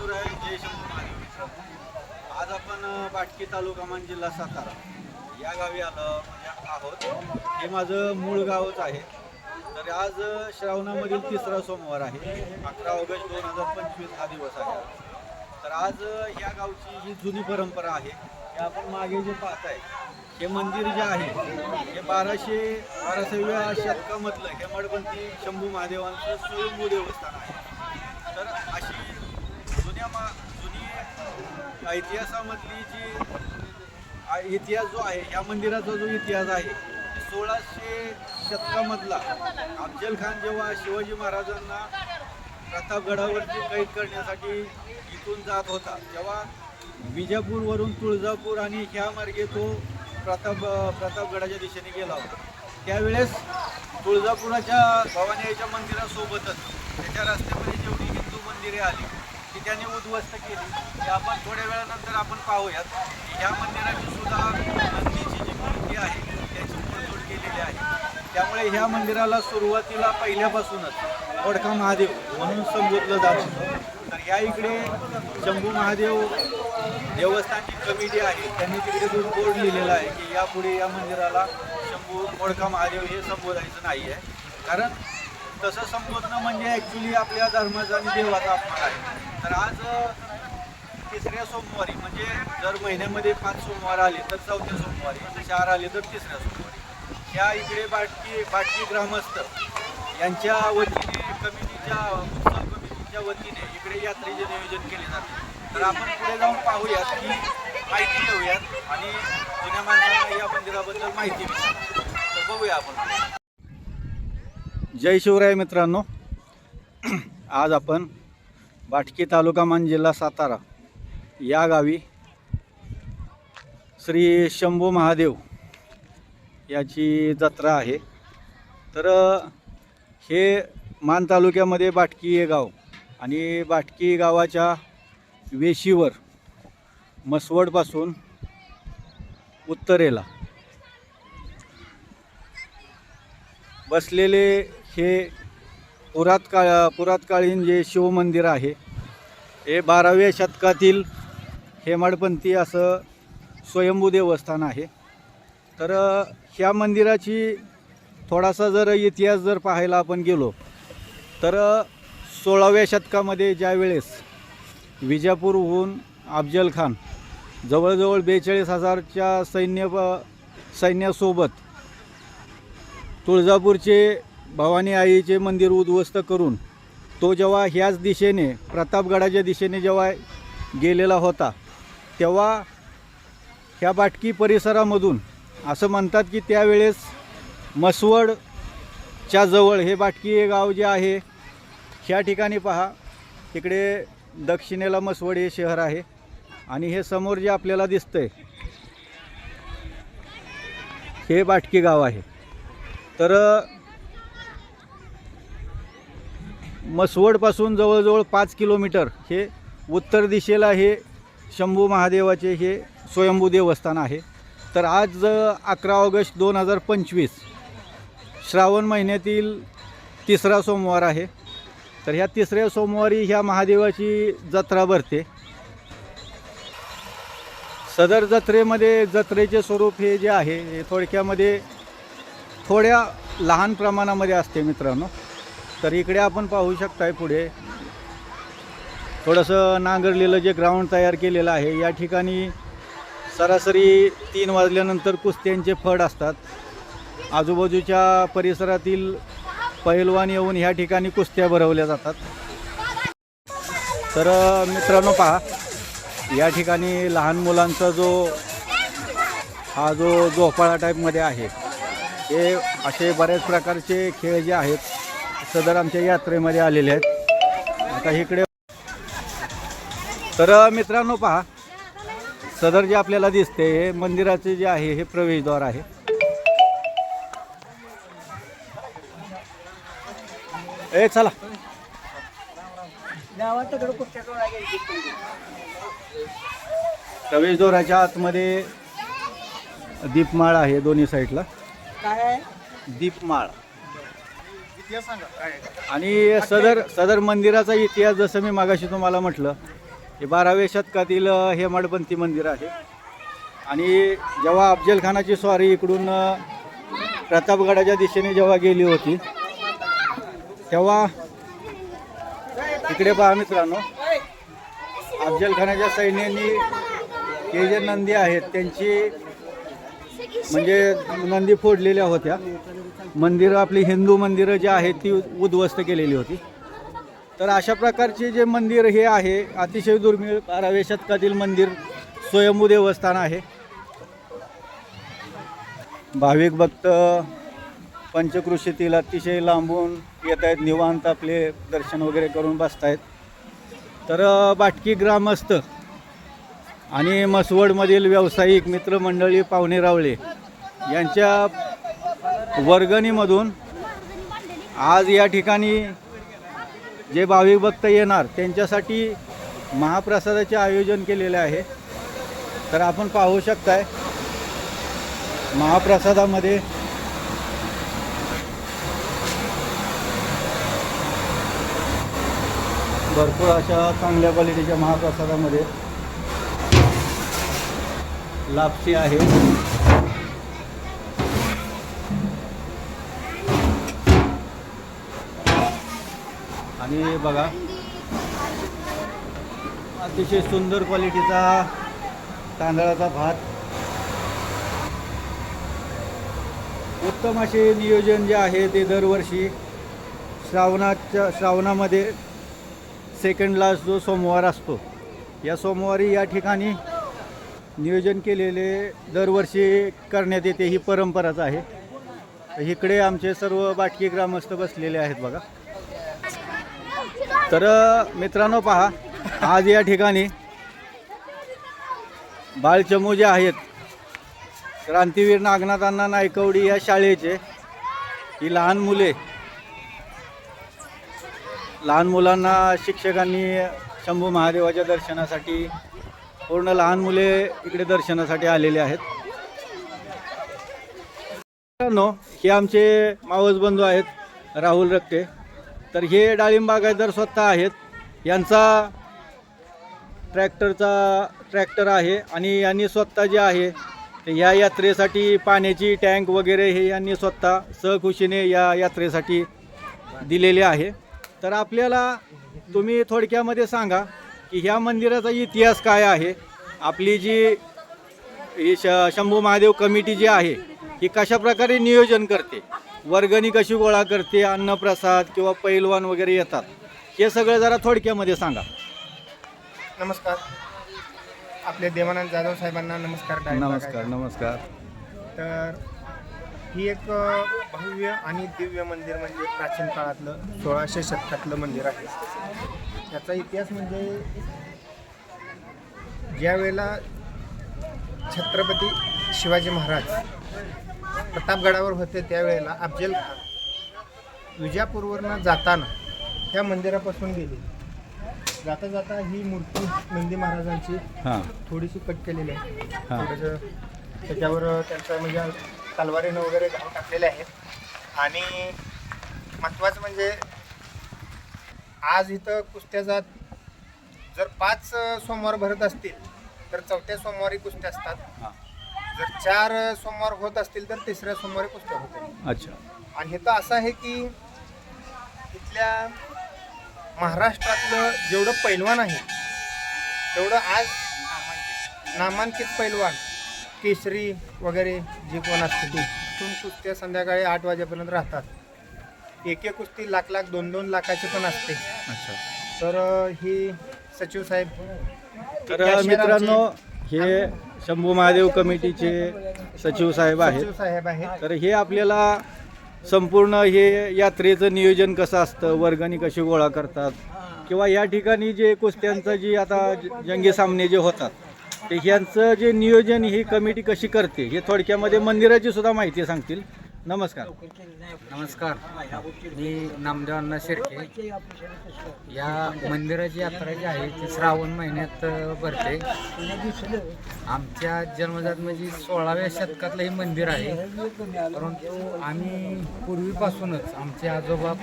शिवराय जय शंभू महादेव मित्रांनो. आज आपण बाटकी तालुका मान जिल्हा सातारा या गावी आहोत. हे माझं मूळ गावच आहे. तर आज श्रावणामधील तिसरा सोमवार आहे. 11 ऑगस्ट 2025 हा दिवस आहे. तर आज या गावची जी जुनी परंपरा आहे हे आपण मागे जे पाहताय हे मंदिर जे आहे हे 1200व्या शतकामधलं हे मडबंती शंभू महादेवांचं स्वयंभू देवस्थान आहे. तर अशी जुनी इतिहासामधली जी इतिहास जो आहे या मंदिराचा जो इतिहास आहे 1600 शतकामधला अफजल खान जेव्हा शिवाजी महाराजांना प्रतापगडावरती कैद करण्यासाठी इथून जात होता तेव्हा विजापूरवरून तुळजापूर आणि ह्या मार्गे तो प्रतापगडाच्या दिशेने गेला होता. त्यावेळेस तुळजापुराच्या भवानी आईच्या मंदिरासोबतच त्याच्या रस्त्यामध्ये जेवढी हिंदू मंदिरे आली ती त्यांनी उद्ध्वस्त केली. ते आपण थोड्या वेळानंतर आपण पाहूयात की ह्या मंदिराची सुद्धा नंदीची जी मूर्ती आहे त्याची मोडतोड केलेली आहे. त्यामुळे ह्या मंदिराला सुरुवातीला पहिल्यापासूनच मोडका महादेव म्हणून संबोधलं जात होतं. तर ह्या इकडे शंभू महादेव देवस्थानची कमिटी आहे त्यांनी तिकडे बोर्ड लिहिलेला आहे की यापुढे या मंदिराला शंभू मोडका महादेव हे संबोधायचं नाही आहे. कारण तसं संबोधणं म्हणजे ॲक्च्युली आपल्या धर्माचा आणि देवाचा अपमान आहे. तर आज तिसऱ्या सोमवारी म्हणजे जर महिन्यामध्ये 5 सोमवार आले तर 4थ्या सोमवारी, 4 आले तर 3ऱ्या सोमवारी ह्या इकडे बाटकी ग्रामस्थ यांच्या वतीने उत्सव कमिटीच्या वतीने इकडे यात्रेचे नियोजन केले जाते. तर आपण पुढे जाऊन पाहूयात की माहिती घेऊयात आणि जुन्या माणसांना या मंदिराबद्दल माहिती मिळेल. तर बघूया आपण. जय शिवराय मित्रांनो. आज आपण बाटकी तालुका मान जिल्हा सातारा या गावी श्री शंभू महादेव याची जत्रा आहे. तर हे मान तालुक्यामध्ये बाटकी हे गाव आणि बाटकी गावाच्या वेशीवर मसवडपासून उत्तरेला बसलेले हे पुरातकालीन जे शिवमंदिर आहे हे 12व्या शतकातील हेमाडपंथी असं स्वयंभू देवस्थान आहे. तर ह्या मंदिराची थोडासा जर इतिहास जर पाहायला आपण गेलो तर 16व्या शतकामध्ये ज्या वेळेस विजापूरहून अफजल खान जवळजवळ 42,000च्या सैन्यासोबत तुळजापूरचे भवानी आईचे मंदिर उद्ध्वस्त करून तो जेव्हा ह्याच दिशेने प्रतापगडाच्या दिशेने जेव्हा गेलेला होता तेव्हा ह्या बाटकी परिसरामधून असं म्हणतात की त्यावेळेस मसवडच्या जवळ हे बाटकी हे गाव जे आहे ह्या ठिकाणी पहा तिकडे दक्षिणेला मसवड हे शहर आहे आणि हे समोर जे आपल्याला दिसतंय हे बाटकी गाव आहे. तर मसवडपासून जवळजवळ 5 किलोमीटर हे उत्तर दिशेला हे शंभू महादेवाचे हे स्वयंभू देवस्थान आहे. तर आज 11 ऑगस्ट 2025 श्रावण महिन्यातील 3रा सोमवार आहे. तर ह्या 3ऱ्या सोमवारी ह्या महादेवाची जत्रा भरते. सदर जत्रेमध्ये जत्रेचे स्वरूप हे जे आहे हे थोडक्यामध्ये थोड्या लहान प्रमाणामध्ये असते मित्रांनो. तर इकडे आपण पाहू शकताय पुढे थोडंसं नांगरलेलं जे ग्राउंड तयार केलेलं आहे. या ठिकाणी सरासरी 3 वाजल्यानंतर कुस्त्यांचे फड असतात. आजूबाजूच्या परिसरातील पैलवान येऊन ह्या ठिकाणी कुस्त्या भरवल्या जातात. तर मित्रांनो पहा या ठिकाणी लहान मुलांचा जो झोपाळा टाईपमध्ये आहे हे असे बऱ्याच प्रकारचे खेळ जे आहेत सदर आमच्या यात्रेमध्ये आलेले आहेत. आता इकडे तर मित्रांनो पहा सदर जे आपल्याला दिसते हे मंदिराचे जे आहे हे प्रवेशद्वार आहे. चला प्रवेशद्वाराच्या आतमध्ये दीपमाळ आहे दोन्ही साईडला. काय दीपमाळ इतिहास सांगा काय आहे? आणि सदर मंदिराचा इतिहास जसं मी मागाशी तुम्हाला म्हटलं हे 12व्या शतकातील हेमाडपंथी मंदिर आहे. आणि जेव्हा अफजलखानाची स्वारी इकडून प्रतापगडाच्या दिशेने जेव्हा गेली होती तेव्हा इकडे पहा मित्रांनो, अफजलखानाच्या सैन्याने हे जे नंदी आहेत त्यांची म्हणजे नंदी फोडलेल्या होत्या. मंदिरं आपली हिंदू मंदिरं जी आहेत ती उद्ध्वस्त केलेली होती. तर अशा प्रकारचे जे मंदिर हे आहे अतिशय दुर्मिळ 12व्या शतकातील मंदिर स्वयंभू देवस्थान आहे. भाविक भक्त पंचक्रोशीतील अतिशय लांबून येत आहेत, निवांत आपले दर्शन वगैरे करून बसत आहेत. तर बाटकी ग्रामस्थ आणि मसवडमधील व्यावसायिक मित्रमंडळी पाहुणे रावळे यांच्या वर्गणीमधून आज या ठिकाणी जे भाविक भक्त येणार त्यांच्यासाठी महाप्रसादाचे आयोजन केलेले आहे. तर आपण पाहू शकताय महाप्रसादामध्ये भरपूर अशा चांगल्या क्वालिटीच्या महाप्रसादामध्ये लापसी आहे, आणि बघा अतिशय सुंदर क्वालिटीचा तांदळाचा भात. उत्तम असे नियोजन जे आहे ते दरवर्षी श्रावणामध्ये सेकंड लास्ट जो सोमवार असतो या सोमवारी या ठिकाणी नियोजन केलेले दरवर्षी करण्यात येते. ही परंपराच आहे. इकडे आमचे सर्व बाटकी ग्रामस्थ बसलेले आहेत बघा. तर मित्रांनो पहा, आज या ठिकाणी बाळचमू जे आहेत क्रांतीवीर नागनाथ अण्णा नायकवडी या शाळेचे ही लहान मुलांना शिक्षकांनी शंभू महादेवाच्या दर्शनासाठी पूर्ण लहान मुले इकडे दर्शनासाठी आलेले आहेत. मित्रांनो, हे आमचे मावस बंधू आहेत राहुल रक्के. तर हे डाळिंब बागायतदार स्वतः आहेत. यांचा ट्रॅक्टर आहे आणि यांनी स्वतः जे आहे ते या यात्रेसाठी पाण्याची टँक वगैरे हे यांनी स्वतः सहखुशीने या यात्रेसाठी दिलेले आहे. तर आपल्याला तुम्ही थोडक्यामध्ये सांगा की ह्या मंदिराचा इतिहास काय आहे, आपली जी ही शंभू महादेव कमिटी जी आहे ही कशा प्रकारे नियोजन करते, वर्गणी कशी गोळा करते, अन्नप्रसाद किंवा पैलवान वगैरे येतात, हे सगळं जरा थोडक्यामध्ये सांगा. नमस्कार. आपले देवानंद जाधव साहेबांना नमस्कार. नमस्कार. तर ही एक भव्य आणि दिव्य मंदिर म्हणजे प्राचीन काळातलं 1600 शतकातलं मंदिर आहे. त्याचा इतिहास म्हणजे ज्या वेळेला छत्रपती शिवाजी महाराज प्रतापगडावर होते त्यावेळेला अफजल खान विजापूरवरनं जाताना त्या मंदिरापासून गेले. जाता जाता ही मूर्ती नंदी महाराजांची थोडीशी कट केलेली आहे. थोडंसं त्याच्यावर त्यांचं म्हणजे तलवारीनं वगैरे घाव टाकलेले आहेत. आणि महत्त्वाचं म्हणजे आज इथं कुस्त्याचा जर 5 सोमवार भरत असतील तर 4थ्या सोमवारी कुस्त्या असतात. जर 4 सोमवार होत असतील तर 3ऱ्या सोमवारी कुस्त्या होतात. अच्छा. आणि हे तर असं आहे की इथल्या महाराष्ट्रातलं जेवढं पैलवान आहे तेवढं आज नामांकित पैलवान केसरी वगैरे जे कोण असते तिथून कुस्त्या संध्याकाळी 8 वाजेपर्यंत राहतात. एक कुस्ती लाख 2-2 लाखाची पण असते. अच्छा. तर ही सचिव साहेब. तर मित्रांनो, हे शंभू महादेव कमिटीचे सचिव साहेब आहेत. तर हे आपल्याला संपूर्ण हे यात्रेचं नियोजन कसं असतं, वर्गणी कशी गोळा करतात, किंवा या ठिकाणी जे कुस्त्यांचं जी आता जंगी सामने जे होतात ते ह्यांचं जे नियोजन ही कमिटी कशी करते हे थोडक्यामध्ये मंदिराची सुद्धा माहिती सांगतील. नमस्कार. मी नामदेव अण्णा शिर्के. या मंदिराची यात्रा जी आहे ती श्रावण महिन्यात भरते. आमच्या जन्मजात म्हणजे 16व्या शतकातलं हे मंदिर आहे. परंतु आम्ही पूर्वीपासूनच आमचे आजोबा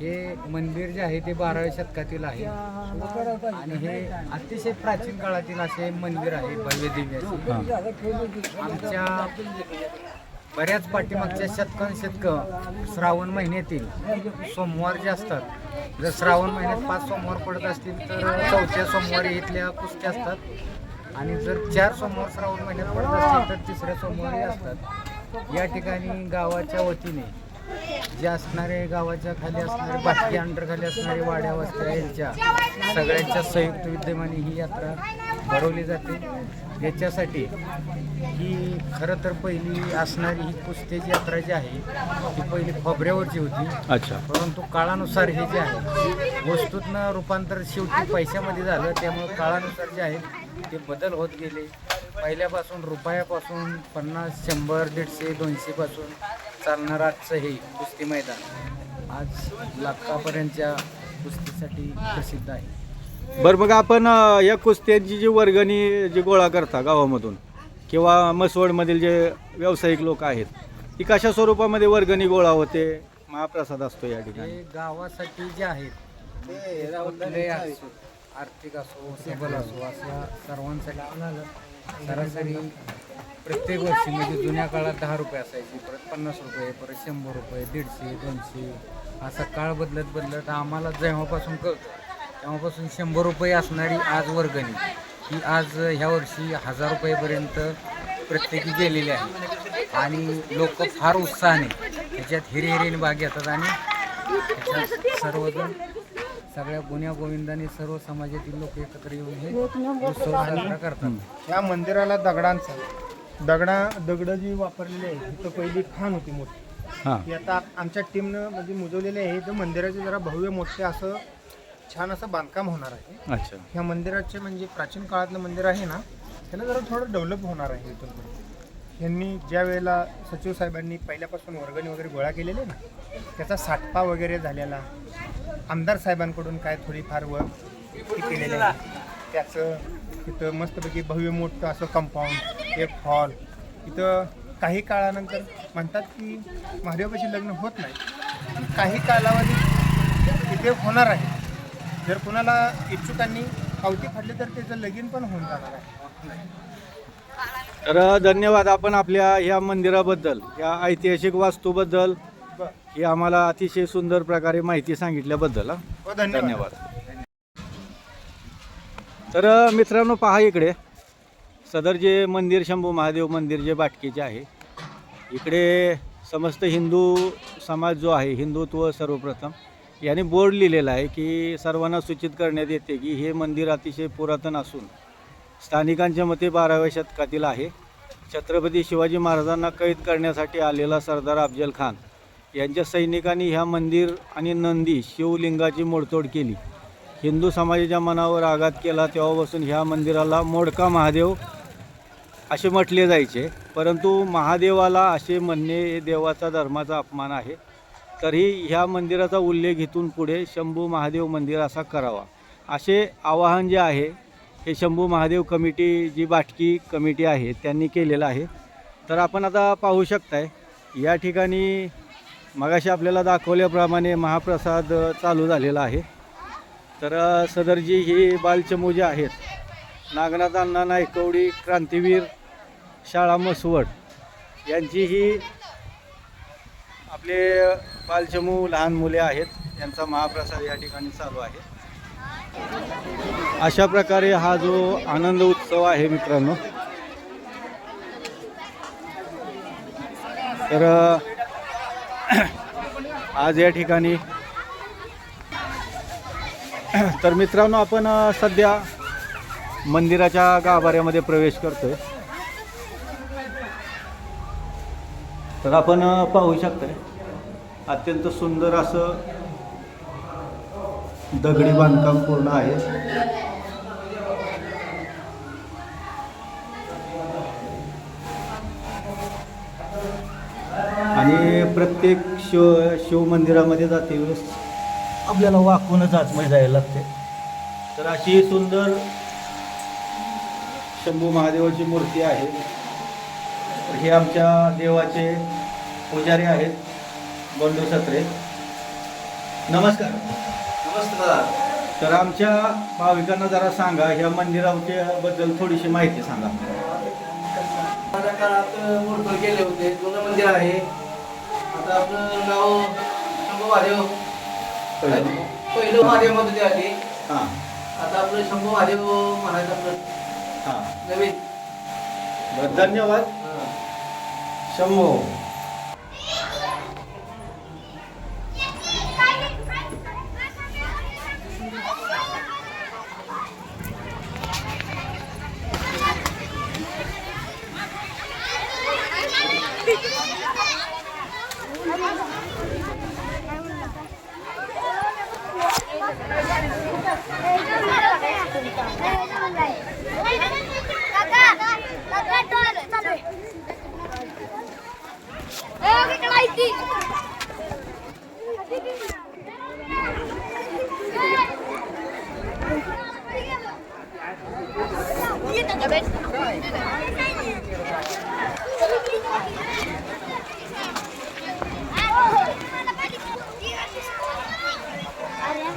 हे मंदिर जे आहे ते 12व्या शतकातील आहे आणि हे अतिशय प्राचीन काळातील असे मंदिर आहे भव्य दिव्य असे. आमच्या बऱ्याच पाठीमागच्या शतक श्रावण महिन्यातील सोमवार जे असतात, जर श्रावण महिन्यात 5 सोमवार पडत असतील तर 4थ्या सोमवारी इथल्या कुस्त्या असतात आणि जर 4 सोमवार श्रावण महिन्यात पडत असतील तर 3ऱ्या सोमवारी असतात. या ठिकाणी गावाच्या वतीने जे असणारे गावाच्या खाली असणारे बाटकी अंडरखाली असणारे वाड्या वस्त्या यांच्या सगळ्यांच्या संयुक्त विद्यमाने ही यात्रा भरवली जाते. याच्यासाठी ही खरं तर पहिली असणारी ही कुस्त्याची यात्रा जी आहे ती पहिली खोबऱ्यावरची होती. अच्छा. परंतु काळानुसार हे जे आहे वस्तूतनं रूपांतर शेवटी पैशामध्ये झालं, त्यामुळे काळानुसार जे आहे ते बदल होत गेले. पहिल्यापासून रुपयापासून 50, 100, 150, 200 पासून चालणारं आजचं हे कुस्ती मैदान आज लाखापर्यंतच्या कुस्तीसाठी प्रसिद्ध आहे. बरं, मग आपण या कुस्त्यांची जी वर्गणी जी गोळा करता गावामधून किंवा मसवडमधील जे व्यावसायिक लोक आहेत, ती कशा स्वरूपामध्ये वर्गणी गोळा होते, महाप्रसाद असतो या ठिकाणी? हे गावासाठी जे आहेत ते कुठले असो, आर्थिक असो, सबल असो, अशा सर्वांसाठी सरासरी प्रत्येक वर्षी म्हणजे जुन्या काळात 10 रुपये असायची, परत 50 रुपये, परत 100 रुपये, 150, 200 असा काळ बदलत आम्हाला जेव्हापासून कळतं तेव्हापासून 100 रुपये असणारी आज वर्गणी ही आज ह्या वर्षी 1000 रुपयेपर्यंत प्रत्येकी गेलेली आहे आणि लोक फार उत्साहाने त्याच्यात हिरिहिरीने भाग घेतात आणि त्याच्यात सर्वजण सगळ्या गुण्या गोविंदाने सर्व समाजातील लोक एकत्र येऊन हे उत्सव साजरा करतात. या मंदिराला दगड जी वापरलेली आहे तिथं पहिली खान होती मोठी. हां. ती आता आमच्या टीमनं म्हणजे मुजवलेली आहे. तर मंदिराचे जरा भव्य मोठे असं छान असं बांधकाम होणार आहे. अच्छा. ह्या मंदिराचे म्हणजे प्राचीन काळातलं मंदिर आहे ना, त्याला जरा थोडं डेव्हलप होणार आहे इथून पुढे. यांनी ज्या वेळेला सचिव साहेबांनी पहिल्यापासून वर्गणी वगैरे गोळा केलेले ना, त्याचा साठपा वगैरे झालेला, आमदार साहेबांकडून काय थोडीफार केलेले आहे, त्याचं तिथं मस्तपैकी भव्य मोठं असं कंपाऊंड, एक हॉल. इथं काही काळानंतर म्हणतात की महादेवापाशी लग्न होत नाही, काही कालावधी इथे होणार आहे. जर कुणाला इच्छुकांनी पावती फाडली तर त्याचं लगीन पण होऊन जाणार आहे. तर धन्यवाद आपण आपल्या ह्या मंदिराबद्दल, या ऐतिहासिक वास्तूबद्दल ही आम्हाला अतिशय सुंदर प्रकारे माहिती सांगितल्याबद्दल. हो, धन्यवाद. धन्यवाद. तर मित्रांनो पहा इकडे सदर जे मंदिर शंभू महादेव मंदिर जे बाटकीचे आहे, इकडे समस्त हिंदू समाज जो आहे, हिंदुत्व सर्वप्रथम याने बोर्ड लिहिलेला आहे की सर्वांना सूचित करण्यात येते की हे मंदिर अतिशय पुरातन असून स्थानिकांच्या मते 12व्या शतकातील आहे. छत्रपती शिवाजी महाराजांना कैद करण्यासाठी आलेला सरदार अफजल खान यांच्या सैनिकांनी ह्या मंदिर आणि नंदी शिवलिंगाची मोडतोड केली. हिंदू समाजाच्या मनावर आघात केला. तेव्हापासून ह्या मंदिराला मोडका महादेव असे म्हटले जायचे. परंतु महादेवाला असे म्हणणे हे देवाचा धर्माचा अपमान आहे. तरीही ह्या मंदिराचा उल्लेख इथून पुढे शंभू महादेव मंदिर असा करावा असे आवाहन जे आहे हे शंभू महादेव कमिटी जी बाटकी कमिटी आहे त्यांनी केलेलं आहे. तर आपण आता पाहू शकताय या ठिकाणी मगाशी आपल्याला दाखवल्याप्रमाणे महाप्रसाद चालू झालेला आहे. तर सदरजी ही बालचमू जे आहेत, नागनाथ अण्णा नायकवडी क्रांतीवीर शाळा मसवड यांची ही आपले बालचमू लहान मुले आहेत, यांचा महाप्रसाद या ठिकाणी चालू आहे. अशा प्रकारे हा जो आनंद उत्सव आहे मित्रांनो, तर आज या ठिकाणी तर मित्रांनो आपण सध्या मंदिराच्या गाभाऱ्यामध्ये प्रवेश करतोय. तर आपण पाहू शकताय अत्यंत सुंदर असं दगडी बांधकाम पूर्ण आहे. आणि प्रत्येक शिव मंदिरामध्ये जाते वेळेस आपल्याला वाकूनच आतमध्ये जायला लागते. तर अशी सुंदर शंभू महादेवाची मूर्ती आहे. हे आमच्या देवाचे पुजारी आहेत बंडू सत्रे. नमस्कार. नमस्कार. तर आमच्या भाविकांना जरा सांगा ह्या मंदिराच्या बद्दल थोडीशी माहिती सांगा. माझ्या काळात मोडतोड केले होते, जुनं मंदिर आहे. आता आपलं नाव शंभू महादेव, पहिलं महादेव मध्ये ते आली. हां आता आपलं शंभू महादेव म्हणायचं आपलं हां नवीन. बरं, धन्यवाद. शंभो.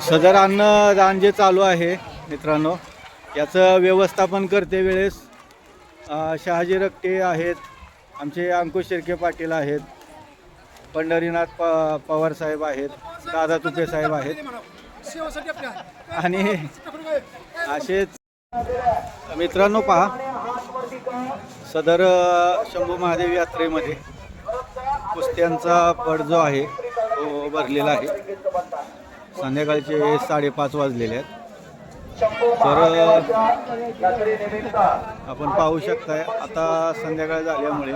सदर अन्नदान जे चालू आहे मित्रांनो, याचं व्यवस्थापन करते वेळेस शहाजी रक्ते आहेत, आमचे अंकुश शिर्के पाटील आहेत, पंढरीनाथ पवार साहेब आहेत, दादा तुपे साहेब आहेत आणि असेच मित्रांनो पहा, सदर शंभू महादेव यात्रेमध्ये कुस्त्यांचा पड जो आहे तो भरलेला आहे. संध्याकाळचे 5:30 वाजलेले आहेत. तर आपण पाहू शकताय आता संध्याकाळ झाल्यामुळे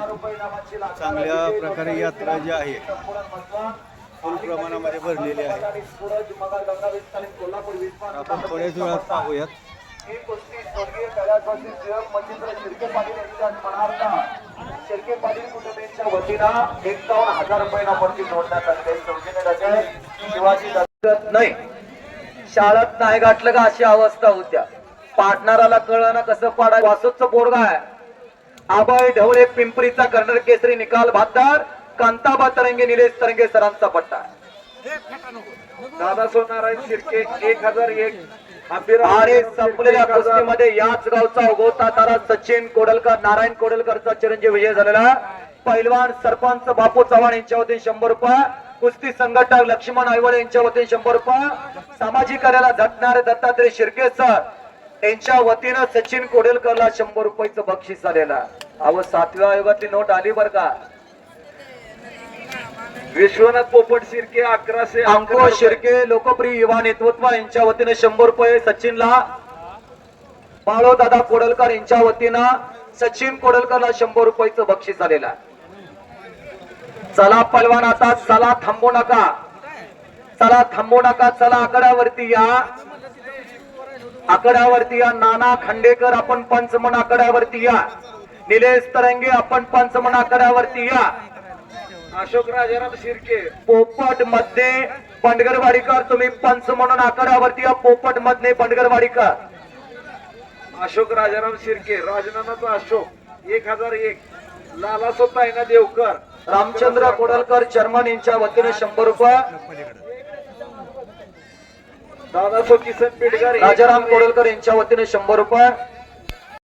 चांगल्या प्रकारे यात्रा जी आहे फुल प्रमाणामध्ये भरलेली आहे. आपण थोड्याच वेळात पाहूयात. शिर्के पाटील कुटुंबीयांच्या वतीनं 51,000 रुपयांना वरती जोडण्यात आले. शिवाजी नाही, शाळेत नाही गाठलं का अशी अवस्था होत्या. पाडणाराला कळलं कसं पाडाय. वासोदचं बोर्ड आहे. आबाई ढवळे पिंपरीचा कर्नल केसरी निकाल भातदार कांताबा तरंगे निलेश तरंगे सरांचा पट्टा. दादा सोनारायण शिर्के 1001. आणि संपलेल्या कुस्तीमध्ये याच गावचा उगवता तारा सचिन कोडलकर नारायण कोडलकरचा चिरंजीव विजय झालेला. पैलवान सरपंच बापू चव्हाण यांच्या वतीने 100 रुपये. कुस्ती संघटक लक्ष्मण आयवळे यांच्या वतीने 100 रुपये. सामाजिक कार्याला झटणारे दत्तात्रय शिर्के सर यांच्या वतीनं सचिन कोडेलकरला 100 रुपयाचं बक्षीस आलेला. अहो 7व्या आयोगातली नोट आली बर का. विश्वनाथ पोपट शिर्के 1100. अंकुश शिर्के लोकप्रिय युवा नेतृत्व यांच्या वतीने 100 रुपये सचिनला. बाळो दादा कोडलकर यांच्या वतीनं सचिन कोडलकरला 100 रुपयाचं बक्षीस आलेला. चला पलवान आता चला थांबू नका, चला थांबू नका, चला आकड्यावरती या, आकड्यावरती या. नाना खांडेकर आपण पंच म्हणून आकड्यावरती या. निलेश तरंगे आपण पंच म्हणून आकड्यावरती या. अशोक राजाराम शिर्के पोपट मध्ये बंडगरवाडीकर तुम्ही पंच म्हणून आकड्यावरती या. पोपट मध्ये बंडगरवाडीकर. अशोक राजाराम शिर्के राजनानाचा अशोक 1001. लाला सोतायना देवकर रामचंद्र कोडलकर चर्मन यांच्या वतीने 100 रुपये. दादासो किसन पेडकर राजाराम कोडलकर यांच्या वतीने 100 रुपये.